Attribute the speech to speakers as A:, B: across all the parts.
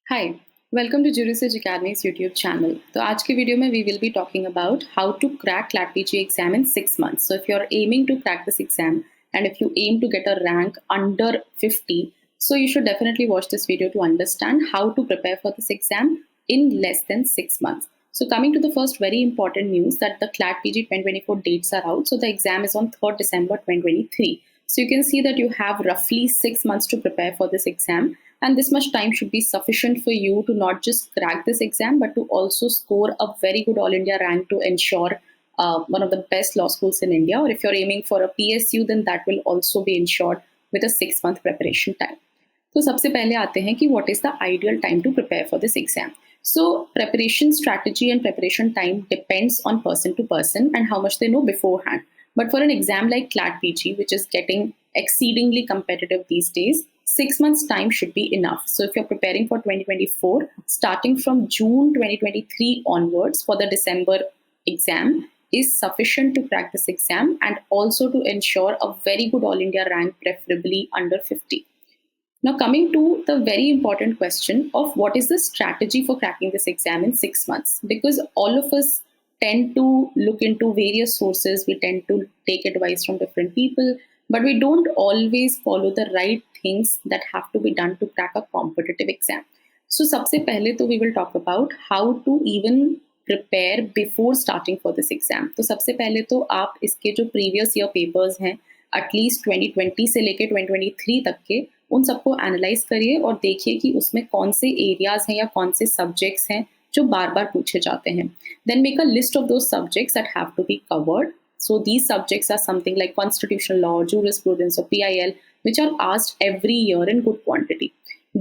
A: Hi, welcome to Research Academy's YouTube channel. तो आज के वीडियो में we will be talking about how to crack CLAT PG exam in 6 months. So if you're aiming to crack this exam and if you aim to get a rank under 50, so you should definitely watch this video to understand how to prepare for this exam in less than 6 months. So coming to the first very important news that the CLAT PG 2024 dates are out. So the exam is on 3rd December 2023. So you can see that you have roughly 6 months to prepare for this exam. And this much time should be sufficient for you to not just crack this exam, but to also score a very good All India rank to ensure one of the best law schools in India. Or if you're aiming for a PSU, then that will also be ensured with a 6-month preparation time. तो सबसे पहले आते हैं कि what is the ideal time to prepare for this exam. So preparation strategy and preparation time depends on person to person and how much they know beforehand. But for an exam like CLAT PG, which is getting exceedingly competitive these days, 6 months time should be enough. So if you're preparing for 2024, starting from June 2023 onwards for the December exam is sufficient to crack this exam and also to ensure a very good All India rank, preferably under 50. Now coming to the very important question of what is the strategy for cracking this exam in 6 months, because all of us tend to look into various sources, we tend to take advice from different people, but we don't always follow the right things that have to be done to crack a competitive exam. So सबसे पहले तो we will talk about how to even prepare before starting for this exam. तो सबसे पहले तो आप इसके जो previous year papers हैं एटलीस्ट 2020 से लेके 2023 तक के उन सबको एनालाइज करिए और देखिए कि उसमें कौन से एरियाज हैं या कौन से सब्जेक्ट्स हैं जो बार बार पूछे जाते हैं. Then make a list of those subjects that have to be covered. So these subjects are something like constitutional law, jurisprudence, or PIL, which are asked every year in good quantity.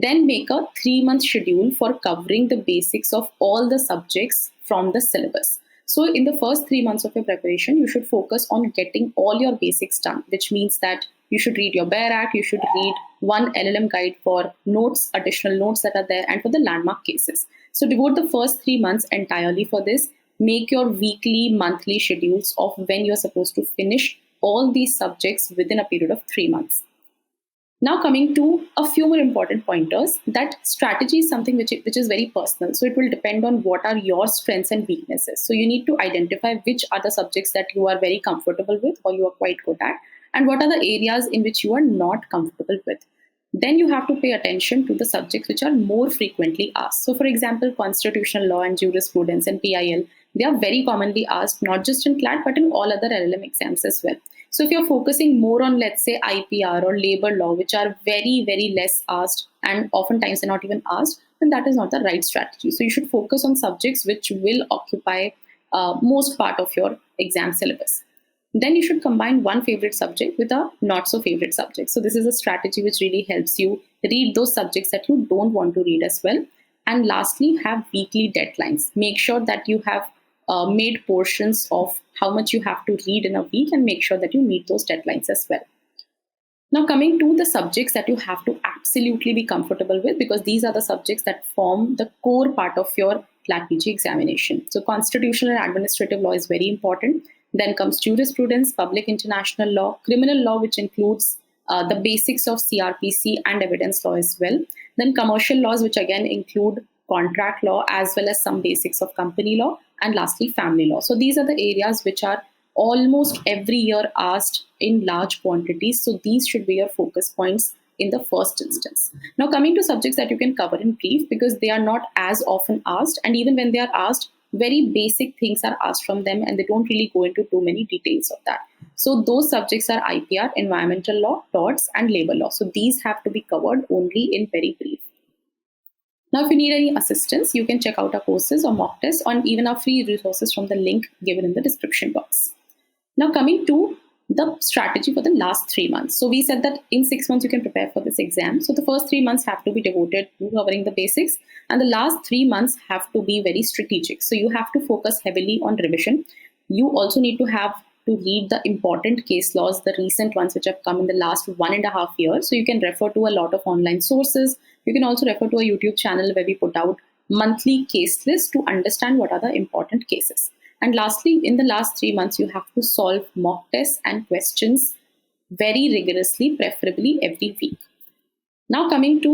A: Then make a 3-month schedule for covering the basics of all the subjects from the syllabus. So in the first 3 months of your preparation, you should focus on getting all your basics done, which means that you should read your Bare Act, you should read one LLM guide for notes, additional notes that are there, and for the landmark cases. So devote the first 3 months entirely for this. Make your weekly, monthly schedules of when you're supposed to finish all these subjects within a period of 3 months. Now coming to a few more important pointers, that strategy is something which is very personal. So it will depend on what are your strengths and weaknesses. So you need to identify which are the subjects that you are very comfortable with or you are quite good at, and what are the areas in which you are not comfortable with. Then you have to pay attention to the subjects which are more frequently asked. So for example, constitutional law and jurisprudence and PIL, they are very commonly asked, not just in CLAT, but in all other LLM exams as well. So if you're focusing more on, let's say, IPR or labor law, which are very, very less asked and oftentimes they're not even asked, then that is not the right strategy. So you should focus on subjects which will occupy most part of your exam syllabus. Then you should combine one favorite subject with a not so favorite subject. So this is a strategy which really helps you read those subjects that you don't want to read as well. And lastly, have weekly deadlines. Make sure that you have made portions of how much you have to read in a week and make sure that you meet those deadlines as well. Now coming to the subjects that you have to absolutely be comfortable with, because these are the subjects that form the core part of your CLAT PG examination. So constitutional and administrative law is very important. Then comes jurisprudence, public international law, criminal law, which includes the basics of CRPC and evidence law as well. Then commercial laws, which again include contract law as well as some basics of company law. And lastly, family law. So these are the areas which are almost every year asked in large quantities. So these should be your focus points in the first instance. Now coming to subjects that you can cover in brief, because they are not as often asked, and even when they are asked, very basic things are asked from them and they don't really go into too many details of that. So those subjects are IPR, environmental law, torts, and labor law. So these have to be covered only in very brief. Now, if you need any assistance, you can check out our courses or mock tests or even our free resources from the link given in the description box. Now coming to the strategy for the last 3 months. So we said that in 6 months you can prepare for this exam. So the first 3 months have to be devoted to covering the basics, and the last 3 months have to be very strategic. So you have to focus heavily on revision. You also need to have to read the important case laws, the recent ones which have come in the last 1.5 years. So you can refer to a lot of online sources. You can also refer to a YouTube channel where we put out monthly case lists to understand what are the important cases. And lastly, in the last 3 months, you have to solve mock tests and questions very rigorously, preferably every week. Now coming to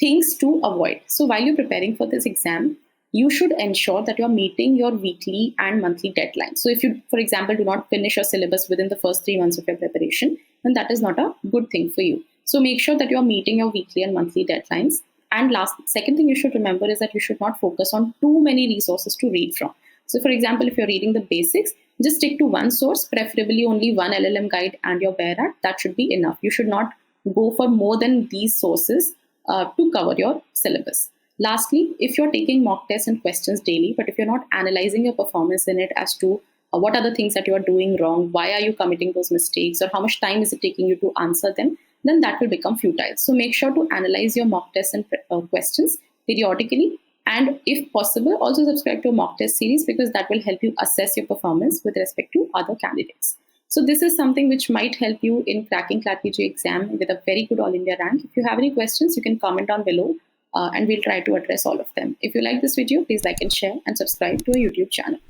A: things to avoid. So while you're preparing for this exam, you should ensure that you're meeting your weekly and monthly deadlines. So if you, for example, do not finish your syllabus within the first 3 months of your preparation, then that is not a good thing for you. So make sure that you're meeting your weekly and monthly deadlines. And second thing you should remember is that you should not focus on too many resources to read from. So for example, if you're reading the basics, just stick to one source, preferably only one LLM guide and your bare art. That should be enough. You should not go for more than these sources to cover your syllabus. Lastly, if you're taking mock tests and questions daily, but if you're not analyzing your performance in it as to what are the things that you are doing wrong, why are you committing those mistakes, or how much time is it taking you to answer them, then that will become futile. So make sure to analyze your mock tests and questions periodically. And if possible, also subscribe to a mock test series, because that will help you assess your performance with respect to other candidates. So this is something which might help you in cracking CLAT PG exam with a very good All India rank. If you have any questions, you can comment down below and we'll try to address all of them. If you like this video, please like and share and subscribe to our YouTube channel.